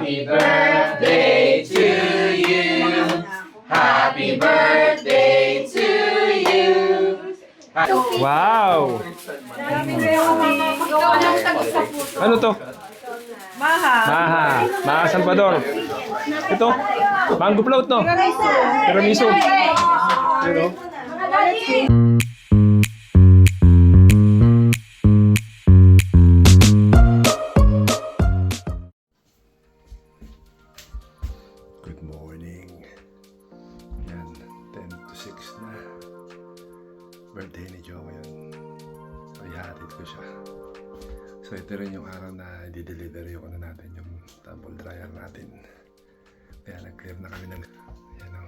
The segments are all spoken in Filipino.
Happy birthday to you. Happy birthday to you. Wow! Ano to? Maha. Maha Salvador. Ito. Mango float, no? Tiramisu. Pero, good morning. Yan, 10 to 6 na. Birthday ni Joe ngayon. So, ihatid ko siya. So, ito rin yung araw na i-deliver yung ano natin, yung tumble dryer natin. Kaya nag-clear na kami ng, yan o.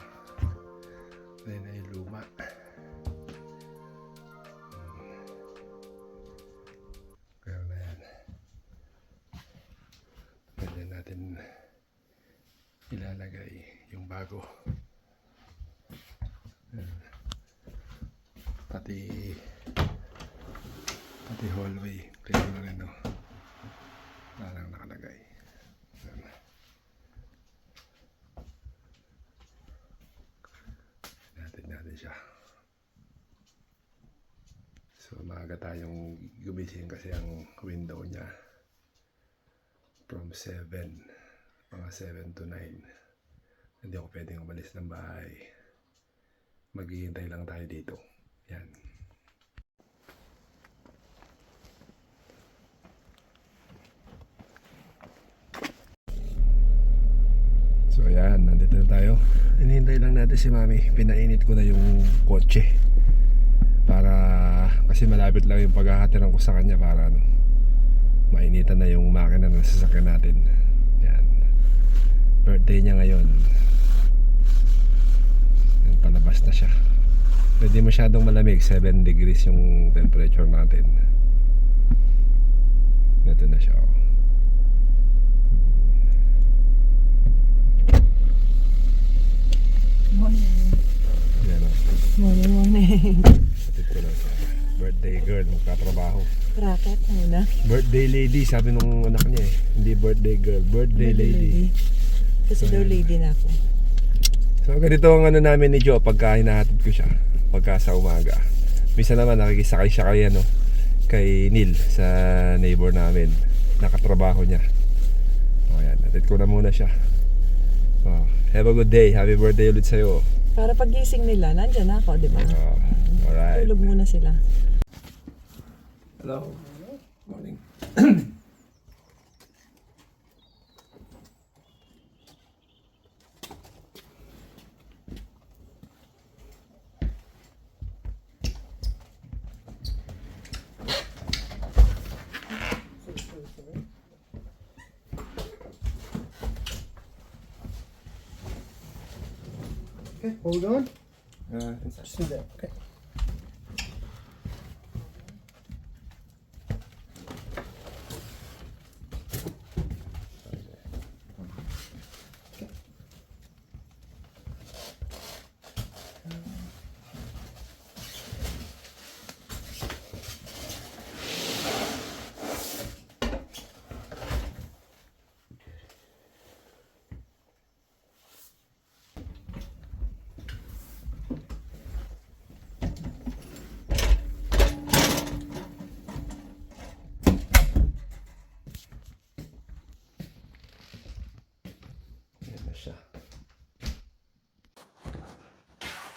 Ayan na yung luma. Kaya na yan. Pwede natin ilalagay yung bago. Pati hallway kaya na rin, no? Parang nakalagay. Natin siya. So maaga tayong gumising kasi ang window niya from 7, mga 7 to 9. Hindi ako pwedeng umalis ng bahay. Maghihintay lang tayo dito. Yan. So yan, nandito na tayo. Hinihintay lang natin si Mami. Pinainit ko na yung kotse. Para, kasi malapit lang yung paghahatiran ko sa kanya para ano, mainitan na yung makina ng sasakyan natin. Yan. Birthday niya ngayon. Yan, palabas na siya. Hindi masyadong malamig, 7 degrees yung temperature natin. Ito na siya, oh. Morning. Yan, oh. Morning. Patid ko lang siya. Birthday girl, magkatrabaho. Racket muna. Birthday lady, sabi nung anak niya eh. Hindi birthday girl, birthday lady. Kasi daw lady na ako. So ganito ang ano namin ni Joe pagka hinahatid ko siya. Pagka sa umaga. Minsan naman nakikisakay siya kay ano, kay Neil sa neighbor namin. Nakatrabaho niya. O yan, hatid ko na muna siya. Oh, have a good day. Happy birthday ulit sa'yo. Para pagising nila, nandyan na ako, di ba? Alright. Tulog muna sila. Hello. Morning. Okay, hold on. It's Just do that. Okay.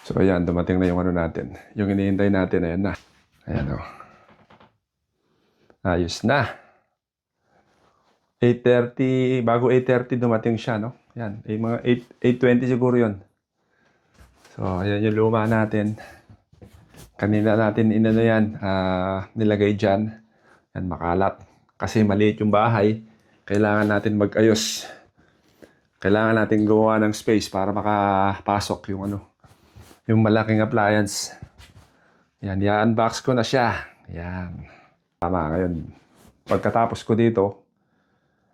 So ayan, dumating na yung ano natin. Yung hinihintay natin, ayan na. Ayan o. Ayos na. 8:30, bago 8:30 dumating siya, no? Ayan, mga 8:20 siguro yun. So ayan yung luma natin. Kanina natin inano yan, nilagay dyan. Yan, makalat. Kasi maliit yung bahay. Kailangan natin mag-ayos. Kailangan natin gawa ng space para makapasok yung ano, yung malaking appliance. Yan, i-unbox ko na siya. Yan. Tama, ngayon. Pagkatapos ko dito,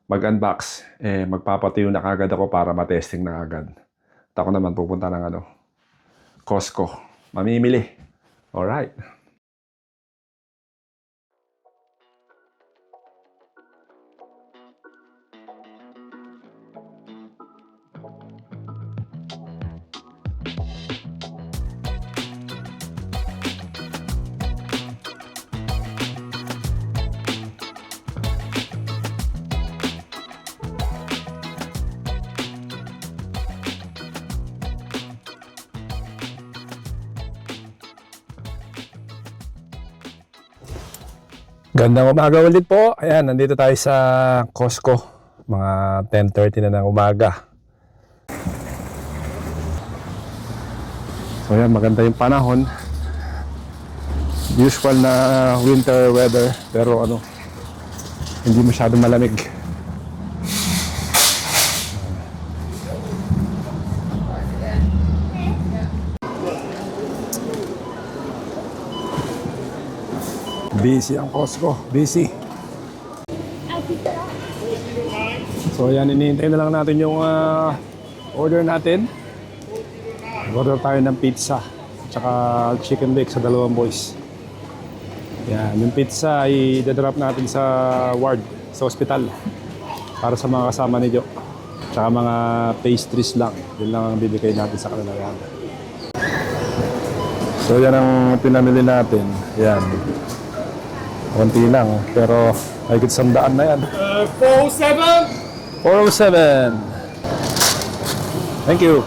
mag-unbox, magpapatayo na kagad ako para matesting na kagad. At ako naman pupunta ng ano, Costco. Mamimili. Alright. Gandang umaga ulit po. Ayan, nandito tayo sa Costco. Mga 10:30 na ng umaga. So ayan, maganda yung panahon. Usual na winter weather, pero ano, hindi masyadong malamig. Busy ang Costco, busy. So ayan, hinihintay na lang natin yung order natin. Order tayo ng pizza tsaka chicken bake sa dalawang boys. Yan, yung pizza ay dadrop natin sa ward, sa hospital, para sa mga kasama ni Jo. Tsaka mga pastries lang, yun lang ang bibigay natin sa kanila. Yan. So yan ang pinamili natin. Yan. Konti lang, pero ay higit 100 na yan. 407! 407! Thank you!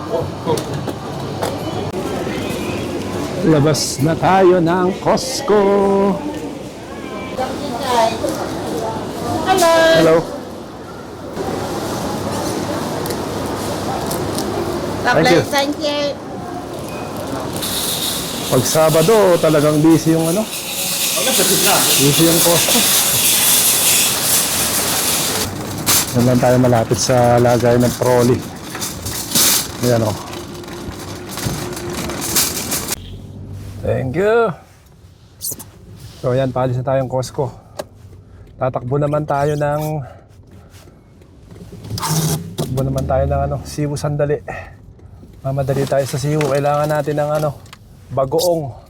Labas na tayo ng Costco! Hello. Hello! Thank you. Thank you. Pag Sabado, talagang busy yung ano? Busy yung Costco. Yan lang tayo malapit sa lagay ng trolley. Ayan o. Thank you. So ayan, paalis na tayong Costco. Tatakbo naman tayo ng ano, Cebu sandali. Mamadali tayo sa Cebu. Kailangan natin ng ano, bagoong.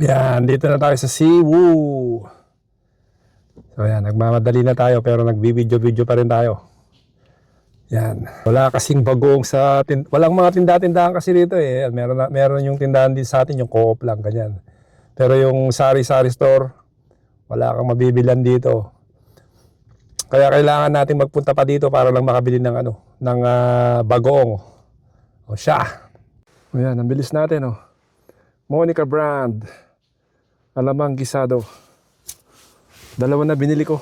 Yan, dito na tayo sa Cebu. So yan, nagmamadali na tayo pero nagbibidyo-video pa rin tayo. Yan, wala kasing bagoong sa walang mga tinda-tindahan kasi dito eh. Meron yung tindahan din sa atin, yung co-op lang, ganyan. Pero yung sari-sari store, wala kang mabibilan dito. Kaya kailangan natin magpunta pa dito para lang makabili ng ano, ng bagoong. O siya. O yan, ang bilis natin oh. Monica brand. Alamang gisado. 2 na binili ko.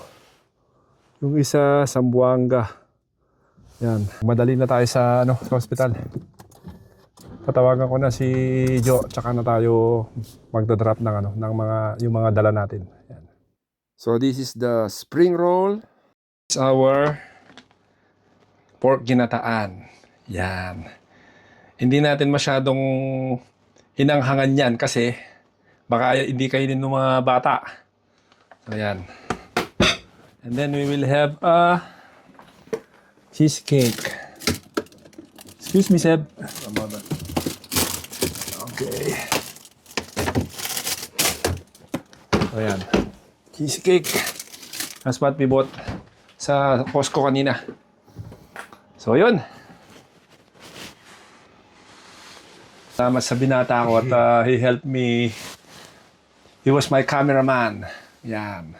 Yung isa Sambuanga. Yan, madali na tayo sa ano, sa hospital. Patawagan ko na si Jo, tsaka na tayo magdodrop ng ano, ng mga yung mga dala natin. Yan. So this is the spring roll. It's our pork ginataan. Yan. Hindi natin masyadong hinanghangan yan kasi baka hindi kainin ng mga bata. So yan. And then we will have a cheesecake. Excuse me, Seb. Okay. So yan. Cheesecake. That's what we bought sa Costco kanina. So yun. Salamat sa binata ko at he helped me. He was my cameraman. Yan.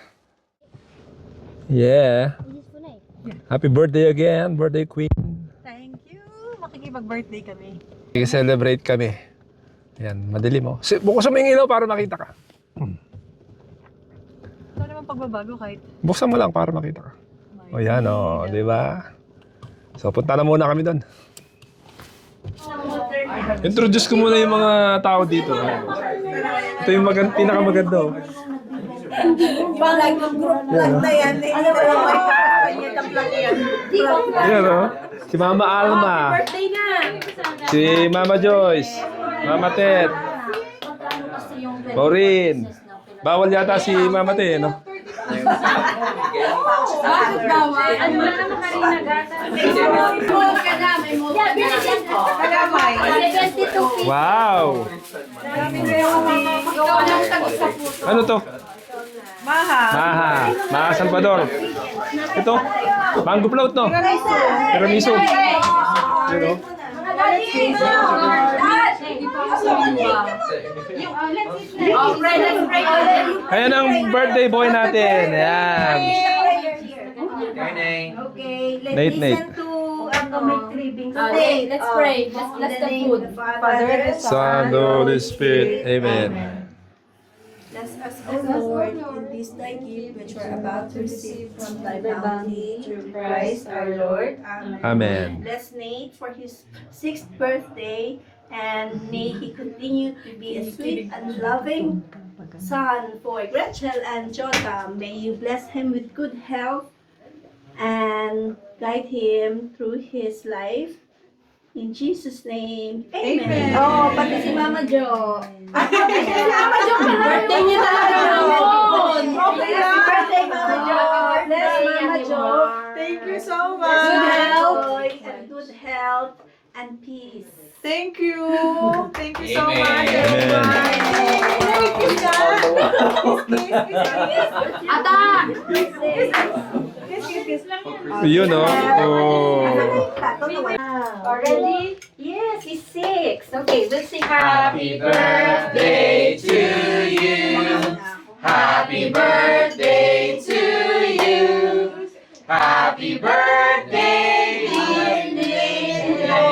Yeah. Happy birthday again, birthday queen. Thank you. Makikipag-birthday kami. I-celebrate kami. Yan, madilim mo. Buksan mo yung ilaw para makita ka. Ito naman pagbabago kahit Buksan mo lang para makita ka. O yan o, di ba? So punta na muna kami doon. Introduce ko muna yung mga tao dito. Ito yung pinakamaganda oh. Yan o. Si Mama Alma. Si Mama Joyce. Mama Ted. Maureen. Bawal yata si Mama Ted, no? Bakit bawal? Ano na naman Karina gata? Mall ka na, may mall ka na. Wow! Ano to? Maha. Maha Salvador. Ito, mango float, no? Tiramisu. Tiramisu. Yun, no? Ayan ang birthday boy natin. Ayan. Okay, let's Nate, listen to Okay, let's pray. Let's bless the food. Father, the Son, Holy Spirit. Amen. Bless us, O Lord, in this thy gift which we're about to receive from thy bounty through Christ our Lord. Amen. Amen. Bless Nate for his 6th birthday, and may he continue to be a sweet and loving son for Gretchen and Jotham. May you bless him with good health and guide him through his life. In Jesus' name, Amen. Oh, pati si Mama Jo. Mama Jo, birthday niya talaga yun. Happy birthday, Mama Jo. Bless Mama Jo. Thank you so Good much. joy and good health and peace. Thank you. Thank you so Amen. much. Amen. Thank you, God. Ata! Yun, oh. Oh. Already? Yes, it's 6. Okay, we'll sing Happy birthday to you. Happy birthday to you. Happy birthday, dear Nino.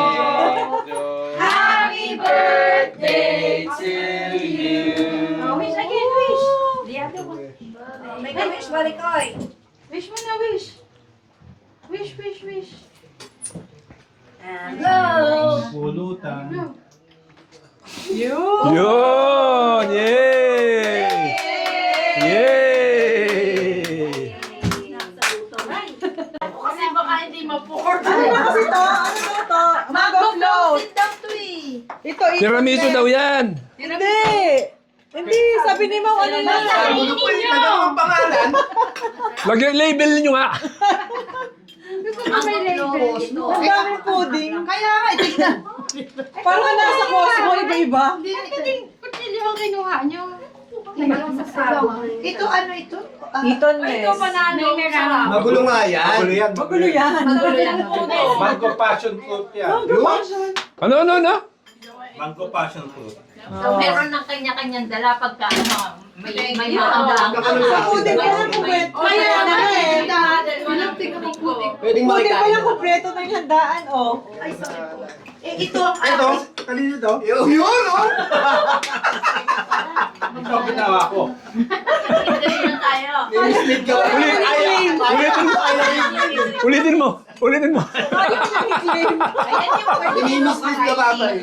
Happy birthday to you. Wish again, wish. The other one. Make a wish, Balikoy. Wish mo na, wish. Wish, wish, wish. And Pulutan. You. Yun! Yay! Yay! Kasi baka hindi ma-pour. Ano na kasi to? Ano na to? Mango float. Ito. Tiramisu daw yan! Hindi. Hindi. Sabi ni Ma'am ano na. Mag-label nyo nga! Ang daming pudding. Kaya nga, tignan. Parang nasa Costco, iba-iba. Kutsilyo ang kinuha nyo. ito ano ito? Iton Ness. Ito panalo. Sarap. Magulo nga yan. Magulo yan. Magulo yan. Magulo yan. Mango passion fruit yan. Mango passion. Ano? Mango passion fruit. So, meron ng kanya-kanyang dala pagka ano, may makandang. Sa pudding pa lang kumpleto. Kaya na naman eh. Walang tignan putik. Pwedeng Pudding pa lang kumpleto ng handaan, oh. Ito, Ito? Kanino to? Yun, oh! Ito ang ginawa ko. Dali na tayo. Nilislit ka. Ulitin mo! Ulitin mo! Ayaw niya i-claim. Ayan yung Nilislit ka babay.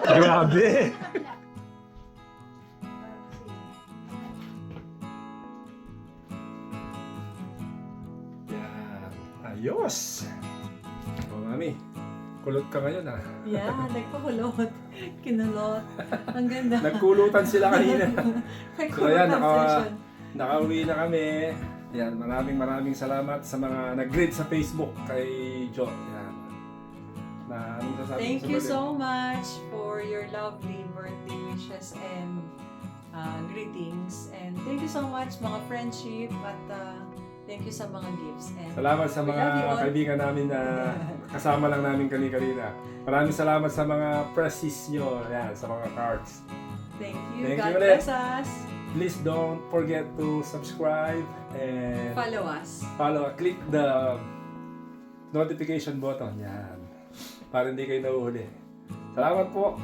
Grabe! Yan. Ayos! O, mami. Kulot ka ngayon, ah. Yeah, nagpakulot. Kinulot. Ang ganda. Nagkulutan sila kanina. So, ayan, Nagkulot session. nakauwi na kami. Yan, maraming salamat sa mga nag-greet sa Facebook kay Jo. Yan. Na, anong sasabi Thank mo sa you birthday? so much for your lovely birthday wishes and greetings. And thank you so much mga friendship at thank you sa mga gifts. And Salamat sa we mga love you all. kaibigan namin na kasama lang namin kanina. Maraming salamat sa mga presses nyo, yan, sa mga cards. Thank you. Thank God you ulit. bless us. Please don't forget to subscribe and Follow us. click the notification button, yan, para hindi kayo nahuhuli. Salamat po!